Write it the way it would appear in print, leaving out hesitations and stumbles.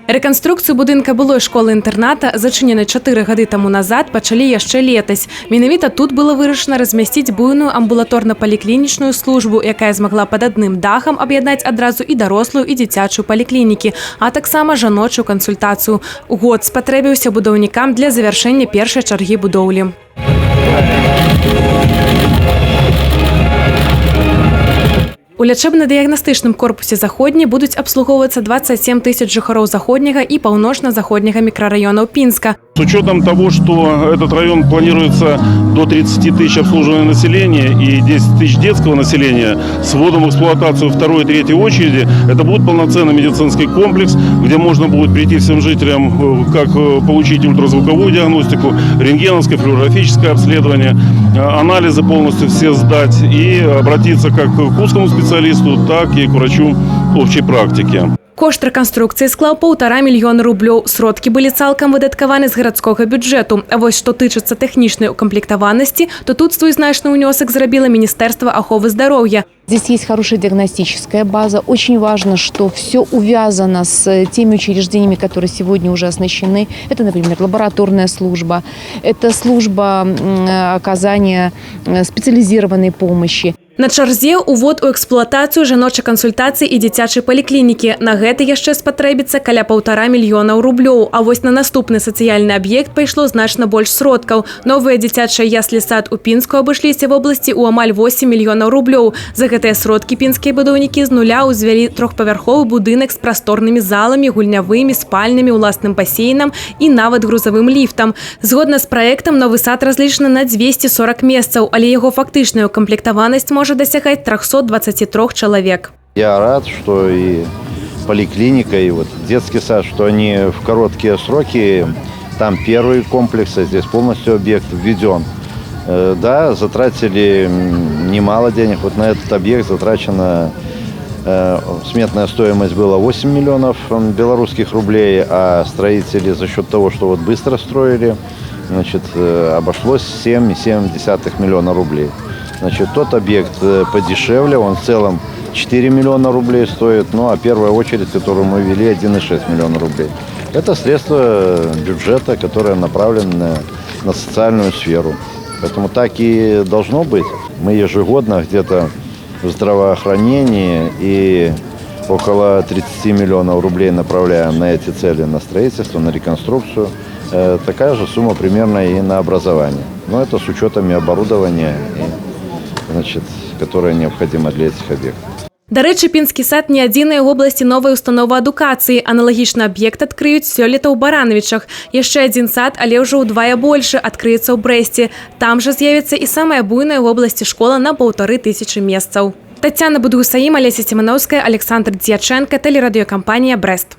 Рэканструкцыю будынка былой школы-інтэрната, зачыненай 4 гады таму назад, пачалі яшчэ летась. Менавіта тут было вырашана размясціць буйную амбулаторна-паліклінічную службу, якая змагла пад адным дахам аб'яднаць адразу і дарослую, і дзіцячую паліклінікі, а таксама жаночую кансультацыю. Год спатрэбіўся будаўнікам для завяршэння першай чаргі будоўлі. У лячэбна-дыягнастычным корпусе заходні будуць абслугоўвацца 27 тысяч жыхароў заходняга і паўночна-заходняга мікрараёнаў Пінска. С учетом того, что этот район планируется до 30 тысяч обслуживания населения и 10 тысяч детского населения, с вводом в эксплуатацию второй и третьей очереди, это будет полноценный медицинский комплекс, где можно будет прийти всем жителям, как получить ультразвуковую диагностику, рентгеновское, флюорографическое обследование, анализы полностью все сдать и обратиться как к узкому специалисту, так и к врачу общей практики. Кошт рэканструкцыі склаў 1,5 мільёна рублёў. Сродкі былі цалкам выдаткаваны з гарадскога бюджэту. А вось што тычыцца тэхнічнай укамплектаванасці, то тут свой значны ўнёсак зрабіла Міністэрства аховы здароўя. Здесь есть хорошая диагностическая база. Очень важно, что все увязано с теми учреждениями, которые сегодня уже оснащены. Это, например, лабораторная служба, это служба оказания специализированной помощи. На чарзе увод у эксплуатацыю жаночай кансультацыі і дзіцячай паліклінікі. На гэта яшчэ спатрэбіцца каля 1,5 мільёна рублёў. А вось на наступны сацыяльны аб'ект пайшло значна больш сродкаў. Новыя дзіцячыя яслі-сад у Пінску абышліся в обласці ў амаль 8 мільёнаў рублёў. За гэтыя сродкі пінскія будаўнікі з нуля ўзвялі трохпавярховы будынак з прасторнымі заламі, гульнявымі, спальнымі, уласным басейнам і нават грузавым ліфтам. Згодна з праектам, новы сад разлічаны на 240 месцаў, але яго фактычная укамплектаванасць может досягать 323 человек. Я рад, что и поликлиника, и вот детский сад, что они в короткие сроки, там первый комплекс, а здесь полностью объект введен. Да, затратили немало денег. Вот на этот объект затрачена сметная стоимость была 8 миллионов белорусских рублей, а строители за счет того, что вот быстро строили, значит, обошлось 7,7 миллиона рублей. Значит, тот объект подешевле, он в целом 4 миллиона рублей стоит, ну а первая очередь, которую мы ввели, 1,6 миллиона рублей. Это средства бюджета, которые направлены на социальную сферу. Поэтому так и должно быть. Мы ежегодно где-то в здравоохранении и около 30 миллионов рублей направляем на эти цели, на строительство, на реконструкцию. Такая же сумма примерно и на образование. Но это с учетом и оборудования, значит, которое необходимо для этих объектов. До речі, Пінскі сад не адзіная ў обласці новая установа адукацыі. Аналагічны аб'ект адкрыюць сёлета ў Баранавічах. Яшчэ адзін сад, але ўжо ўдвая большы, адкрыецца ў Брэсце. Там жа з'явіцца і самая буйная ў обласці школа на 1500 месцаў. Тацяна Будгусаім, Алеся Семановская, Александр Дзячэнка, тэлерадыёкампанія «Брэст».